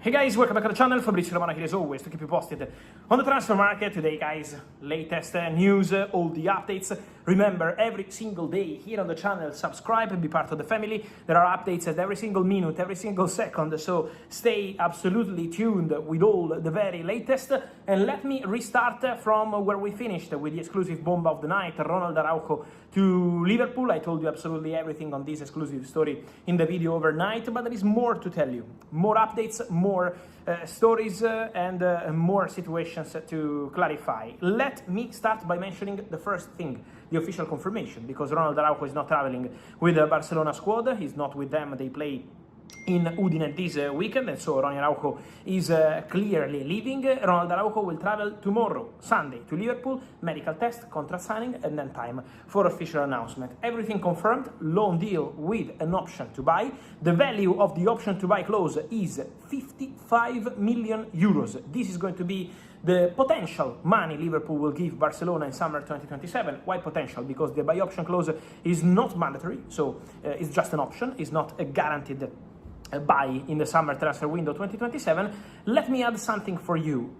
Hey guys, welcome back to the channel. Fabrizio Romano here as always to keep you posted on the transfer market. Today guys, latest news, all the updates. Remember, every single day here on the channel, subscribe and be part of the family. There are updates at every single minute, every single second, so stay absolutely tuned with all the very latest. And let me restart from where we finished with the exclusive bomb of the night, Ronald Araujo to Liverpool. I told you absolutely everything on this exclusive story in the video overnight, but there is more to tell you. More updates, more stories and more situations to clarify. Let me start by mentioning the first thing, the official confirmation, because Ronald Araujo is not traveling with the Barcelona squad. He's not with them. They play in Udine this weekend, and so Ronald Araujo is clearly leaving. Ronald Araujo will travel tomorrow, Sunday, to Liverpool, medical test, contract signing, and then time for official announcement. Everything confirmed, loan deal with an option to buy. The value of the option to buy clause is 55 million euros. This is going to be the potential money Liverpool will give Barcelona in summer 2027. Why potential? Because the buy option clause is not mandatory, so it's just an option, it's not a guaranteed buy in the summer transfer window 2027. Let me add something for you.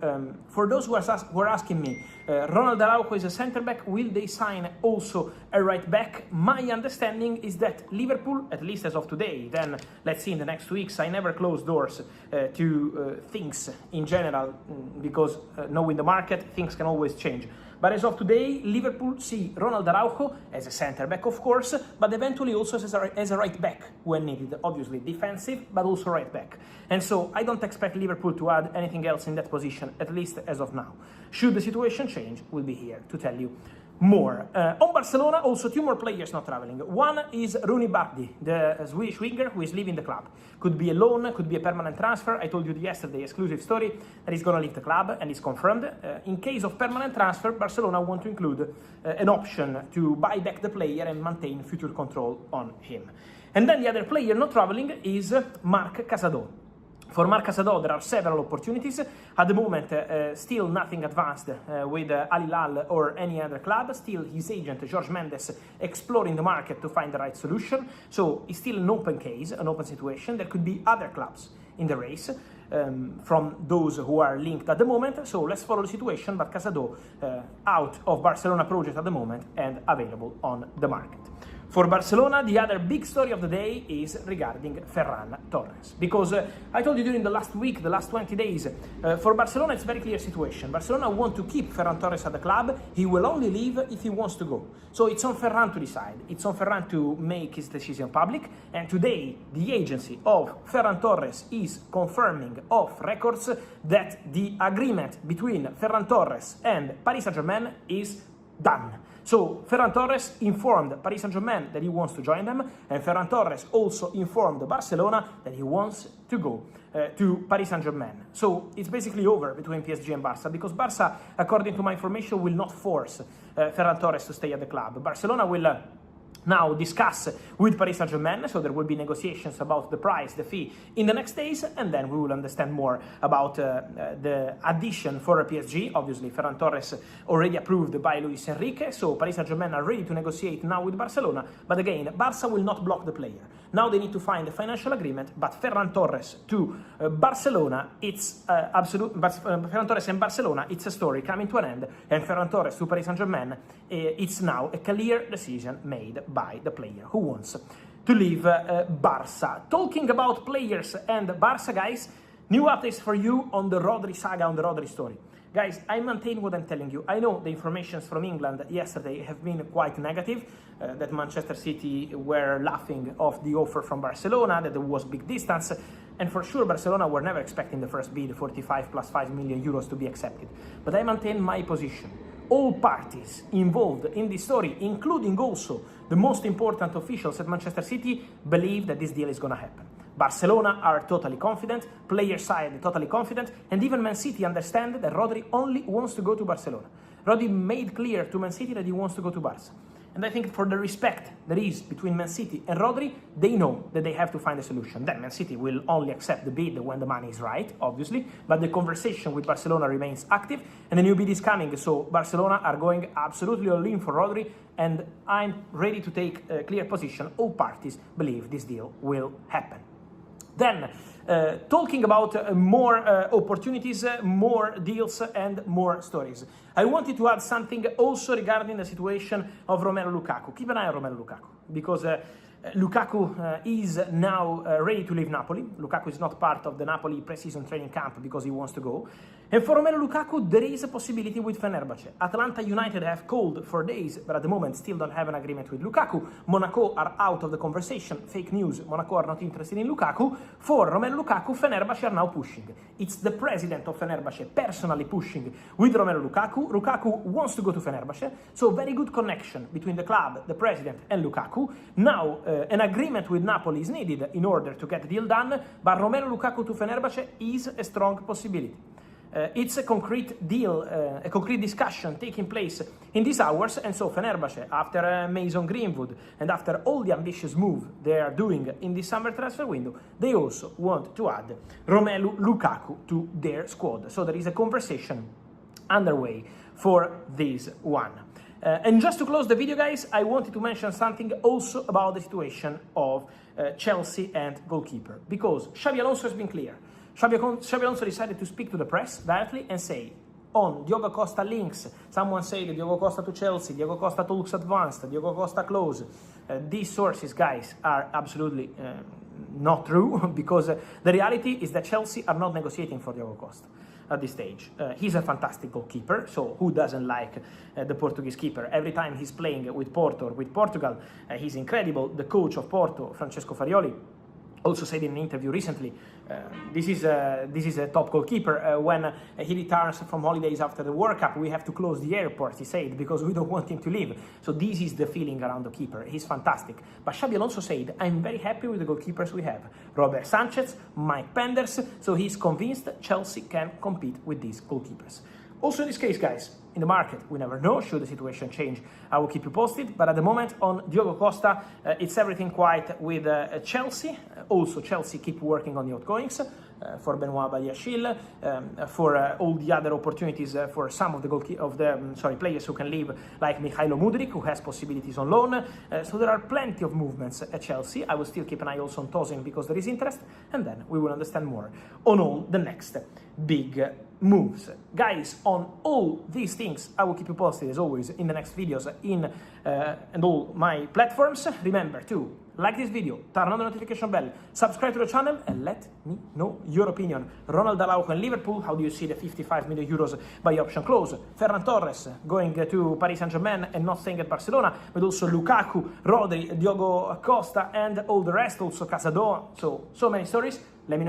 For those who are asking me, Ronald Araujo is a centre back, will they sign also a right back? My understanding is that Liverpool, at least as of today, then let's see in the next weeks, I never close doors to things in general, because knowing the market, things can always change. But as of today, Liverpool see Ronald Araujo as a centre-back, of course, but eventually also as a right-back when needed. Obviously defensive, but also right-back. And so I don't expect Liverpool to add anything else in that position, at least as of now. Should the situation change, we'll be here to tell you more. On Barcelona, also two more players not traveling. One is Rooney Bardi, the Swedish winger who is leaving the club. Could be a loan, could be a permanent transfer. I told you yesterday, exclusive story, that he's going to leave the club, and it's confirmed. In case of permanent transfer, Barcelona want to include an option to buy back the player and maintain future control on him. And then the other player not traveling is Marc Casado. For Marc Casado, there are several opportunities. At the moment, still nothing advanced with Al Hilal or any other club. Still, his agent, Jorge Mendes, exploring the market to find the right solution. So it's still an open case, an open situation. There could be other clubs in the race from those who are linked at the moment. So let's follow the situation, but Casado out of Barcelona project at the moment and available on the market. For Barcelona, the other big story of the day is regarding Ferran Torres. Because I told you during the last week, the last 20 days, for Barcelona it's a very clear situation. Barcelona want to keep Ferran Torres at the club. He will only leave if he wants to go. So it's on Ferran to decide. It's on Ferran to make his decision public. And today, the agency of Ferran Torres is confirming off records that the agreement between Ferran Torres and Paris Saint-Germain is done. So Ferran Torres informed Paris Saint-Germain that he wants to join them, and Ferran Torres also informed Barcelona that he wants to go to Paris Saint-Germain. So it's basically over between PSG and Barça, because Barça, according to my information, will not force Ferran Torres to stay at the club. Barcelona will now discuss with Paris Saint-Germain, so there will be negotiations about the price, the fee in the next days, and then we will understand more about the addition for PSG. Obviously, Ferran Torres already approved by Luis Enrique, so Paris Saint-Germain are ready to negotiate now with Barcelona, but again, Barça will not block the player. Now they need to find a financial agreement, but Ferran Torres to Barcelona, it's Ferran Torres and Barcelona, it's a story coming to an end, and Ferran Torres to Paris Saint-Germain, it's now a clear decision made by the player who wants to leave Barça. Talking about players and Barça, guys, new updates for you on the Rodri saga, on the Rodri story. Guys, I maintain what I'm telling you. I know the informations from England yesterday have been quite negative, that Manchester City were laughing off the offer from Barcelona, that there was big distance, and for sure Barcelona were never expecting the first bid, 45 plus 5 million euros, to be accepted. But I maintain my position. All parties involved in this story, including also the most important officials at Manchester City, believe that this deal is going to happen. Barcelona are totally confident, player side totally confident, and even Man City understand that Rodri only wants to go to Barcelona. Rodri made clear to Man City that he wants to go to Barca. And I think for the respect there is between Man City and Rodri, they know that they have to find a solution. Then Man City will only accept the bid when the money is right, obviously, but the conversation with Barcelona remains active, and the new bid is coming, so Barcelona are going absolutely all in for Rodri, and I'm ready to take a clear position. All parties believe this deal will happen. Then, talking about more opportunities, more deals, and more stories. I wanted to add something also regarding the situation of Romelu Lukaku. Keep an eye on Romelu Lukaku, because Lukaku is now ready to leave Napoli. Lukaku is not part of the Napoli pre-season training camp because he wants to go. And for Romelu Lukaku, there is a possibility with Fenerbahce. Atalanta United have called for days, but at the moment still don't have an agreement with Lukaku. Monaco are out of the conversation. Fake news. Monaco are not interested in Lukaku. For Romelu Lukaku, Fenerbahce are now pushing. It's the president of Fenerbahce personally pushing with Romelu Lukaku. Lukaku wants to go to Fenerbahce, so very good connection between the club, the president, and Lukaku. Now, an agreement with Napoli is needed in order to get the deal done, but Romelu Lukaku to Fenerbahce is a strong possibility. It's a concrete deal, a concrete discussion taking place in these hours, and so Fenerbahce, after Mason Greenwood and after all the ambitious move they are doing in this summer transfer window, they also want to add Romelu Lukaku to their squad. So there is a conversation underway for this one. And just to close the video, guys, I wanted to mention something also about the situation of Chelsea and goalkeeper, because Xabi Alonso has been clear. Xabi Alonso decided to speak to the press directly and say, on Diogo Costa links, someone said Diogo Costa to Chelsea, Diogo Costa talks advanced, Diogo Costa close. These sources, guys, are absolutely not true, because the reality is that Chelsea are not negotiating for Diogo Costa at this stage. He's a fantastic goalkeeper, so who doesn't like the Portuguese keeper? Every time he's playing with Porto or with Portugal, he's incredible. The coach of Porto, Francesco Farioli, also said in an interview recently, this is a top goalkeeper. When he returns from holidays after the World Cup, we have to close the airport, he said, because we don't want him to leave. So this is the feeling around the keeper. He's fantastic. But Xabi Alonso said, I'm very happy with the goalkeepers we have. Robert Sanchez, Mike Penders, so he's convinced Chelsea can compete with these goalkeepers. Also in this case, guys, in the market, we never know, should the situation change, I will keep you posted, but at the moment on Diogo Costa, it's everything quiet with Chelsea. Also, Chelsea keep working on the outgoings for Benoit Badiashile, for all the other opportunities for some of the players who can leave, like Mykhailo Mudryk, who has possibilities on loan. So there are plenty of movements at Chelsea. I will still keep an eye also on Tosin because there is interest, and then we will understand more on all the next big moves. Guys, on all these things, I will keep you posted as always in the next videos and all my platforms. Remember to like this video, turn on the notification bell, subscribe to the channel, and let me know your opinion. Ronald Araujo and Liverpool, how do you see the 55 million euros by option clause? Ferran Torres going to Paris Saint-Germain and not staying at Barcelona, but also Lukaku, Rodri, Diogo Costa, and all the rest, also Casado. So many stories. Let me know.